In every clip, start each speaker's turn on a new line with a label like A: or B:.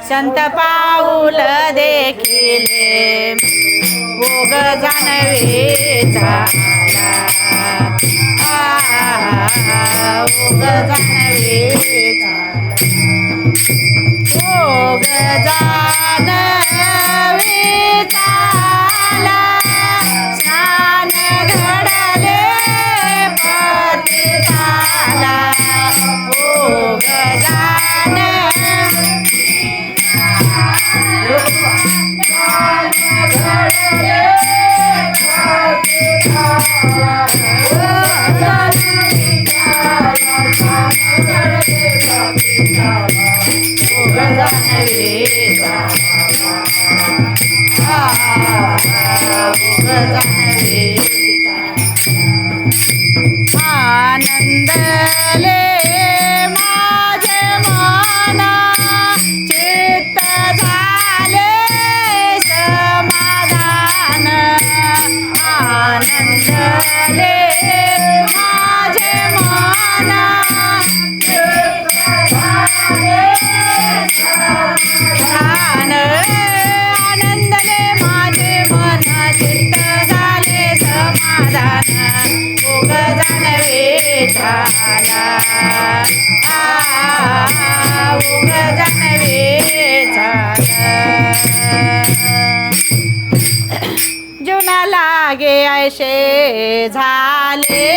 A: संत पाऊल देखिले भोग जाणवे झाला भोग जाणवे झाला भोग जाणवे झाला स्नान घडले पतिताला भोग जाणवे आनंदले माझे मना चित्त झाले समाधान आनंदले माझे मना चित्त झाले समाधान आनंदले माझे मन चित्त झाले समाधान भोग जाणवे झाला भोग जाणवे झाला जीवना लागे ऐसे झाले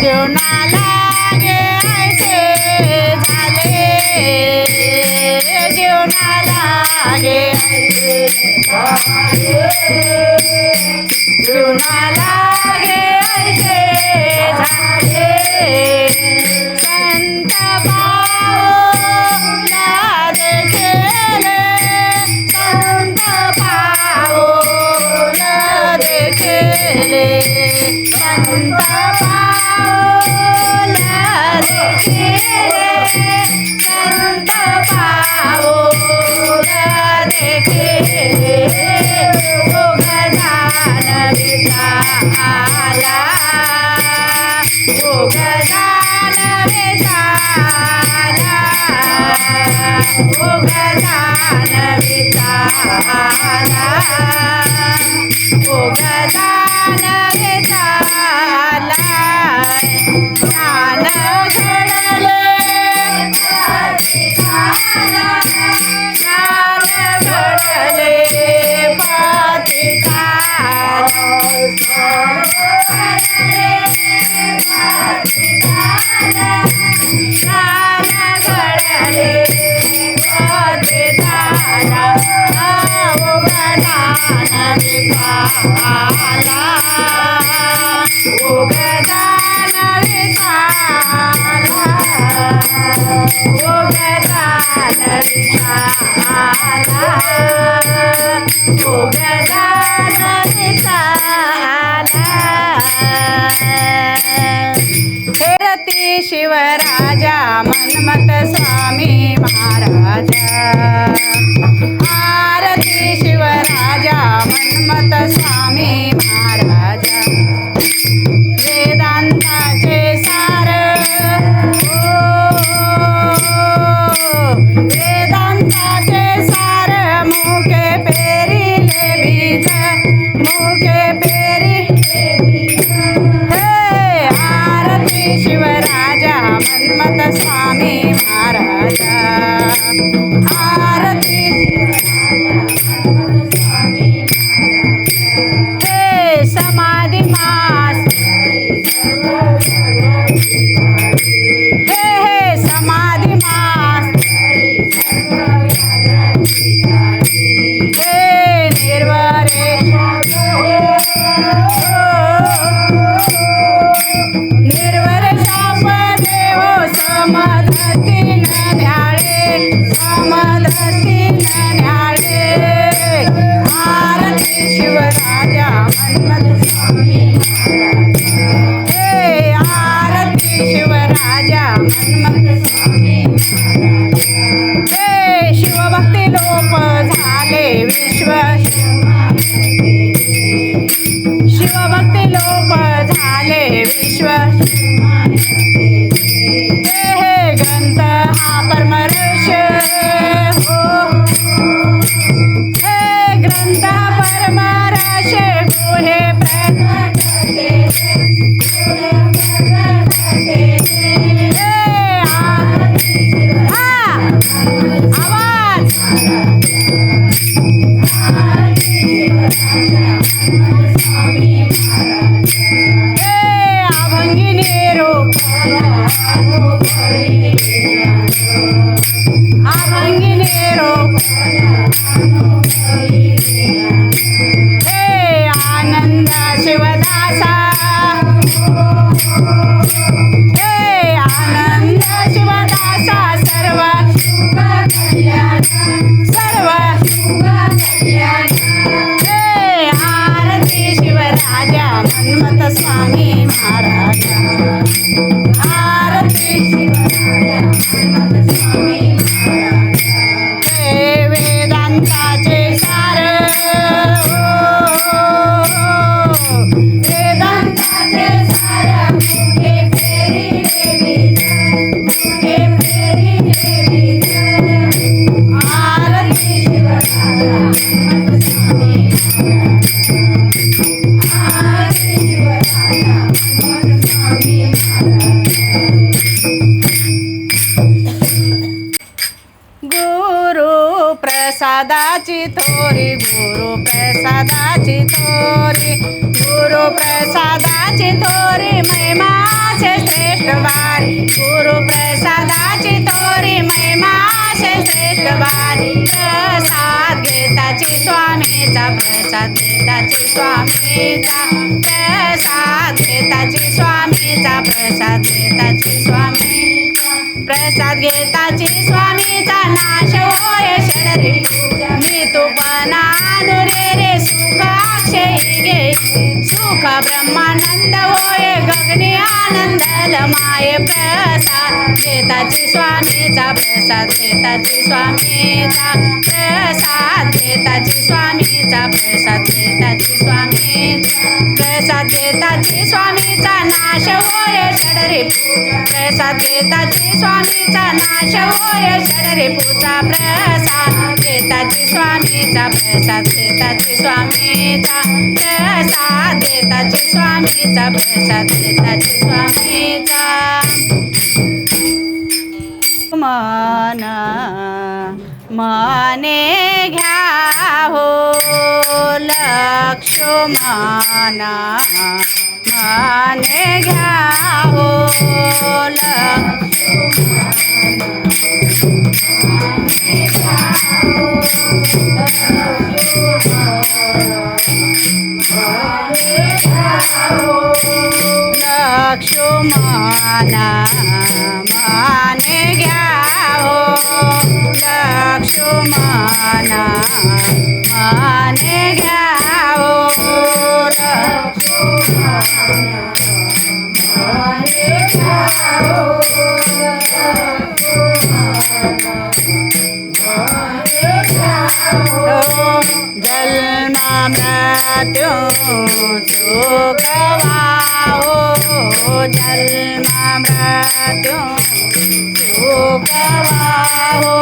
A: जीवना लागे ऐसे झाले जीवना लागे ऐसे झाले जीवना लागे ऐसे झाले संत पाऊला देखिले संत पाऊला देखिले संत पाऊला देखिले संत पाऊला देखिले भोग जाणवे झाला भोग जाणवे झाला भोग जाणवे झाला भोग जाणवे झाला ज्ञान घडले ज्ञान घडले पतिताला हेरती शिवराजा मन्मथ स्वामी महाराजा आरती शिवराजा मन्मथ स्वामी महाराजा वेदांताचे सार वेदांताचे सार मुखे पेरिले बीज मुखे पेरिले बीज हे आरती शिवराजा मन्मथ स्वामी महाराजा आरती हे समाधी मास हे समाधी मास हे निर्वरे निर्वरे शाप देव समधतीन न्याळे समधतीन न्याळे आरती शिवराजा मन्मथ स्वामी हे आरती शिवराजा मन्मथ स्वामी हे शिवभक्ती लोप झाले विश्व शिवभक्ती लोप झाले विश्व हे ग्रंथ हा परमर्ष आवाज अभंगिनी रूप अभंगिनी रूप आनंद शिवदासा आनंद शिवदासा सर्व सर्व आरती शिवराजा मन्मथ स्वामी महाराज आरती शिवराजा मन्मथ स्वामी महाराज वेदांताचे सार वेदांताचे सार मुखे फेरिले आरती शिवराजा मन्मथ स्वामी आरती शिवराजा मन्मथ स्वामी गुरु प्रसादाची थोरी गुरु प्रसादाची थोरी गुरु प्रसादाची थोरी महिमाचे श्रेष्ठ वारी गुरु प्रसादाची थोरी महिमाचे श्रेष्ठ वारी प्रसाद घेताची स्वामीचा प्रसाद घेताची स्वामीचा प्रसाद घेताची स्वामीचा प्रसाद घेताची स्वामीचा प्रसाद घेताची स्वामीचा नाश होय षडरी मी तुपना रे रे सुख अक्षयी घे सुख ब्रह्मानंद होय गगनी आनंद माये प्रसाद घेताची स्वामीचा प्रसाद घेताची स्वामीचा प्रसाद घेताची स्वामीचा प्रसाद घेताची स्वामीचा प्रसाद घेताची स्वामीचा नाश होय षडरी प्रसाद घेताची स्वामीचा नाश होय षडरी पूजा प्रसाद घेताची स्वामीचा प्रसाद घेताची स्वामीचा प्रसाद घेताची स्वामीचा प्रसाद घेताची स्वामीचा मन मने घ्या हो लक्ष्मण मने घ्या हो लक्ष्मण माने घ्या हो लक्ष्मण माने घ्या हो जन्म मृत्यू सुख वाहो जन्म मृत्यू सुख वाहो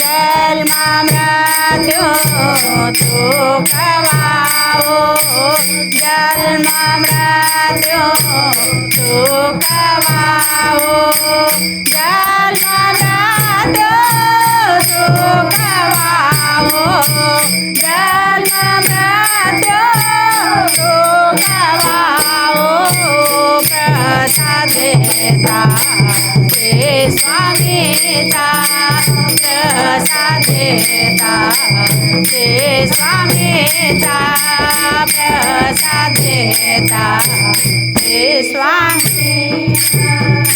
A: जन्म मृत्यू सुख वाहो जन्म मृत्यू सुख वाहो जन्म मृत्यू सुख वाहो जन्म मृत्यू सुख वाहो प्रसाद देता हे स्वामीचा प्रसाद देता हे स्वामीचा प्रसाद देता हे स्वामी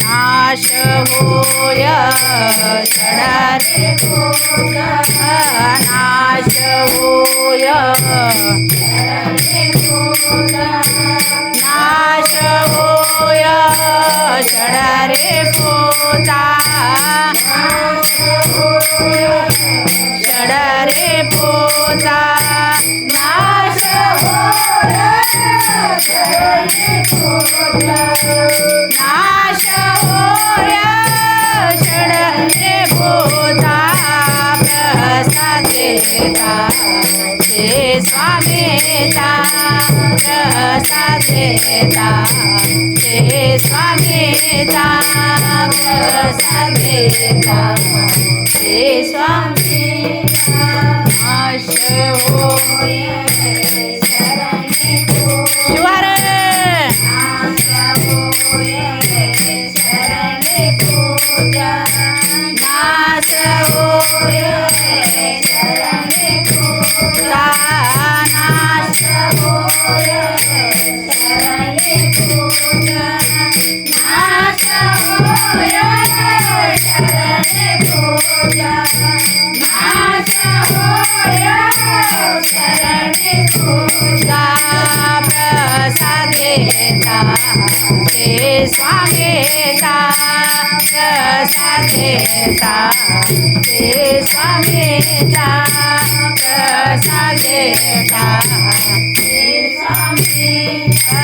A: नाश होय षडरी नाश होय नाश होय षडरे पोचा षडरे पोचा नाश होय नाश होय षडरे पोचा प्रसाद प्रसाद देता ते स्वामीचा प्रसाद देता ते स्वामीचा प्रसाद देता ते स्वामीचा नाश होय शरणे शिवारे नाश होय शरणे पूजा नाश होय शरणे पूजा नाश होय शरणे पूजा नाश होय शरणे पूजा नाश होय शरणे पूजा प्रसाद देता ते स्वामीचा प्रसाद देता ते स्वामीचा प्रसाद देता ते स्वामीचा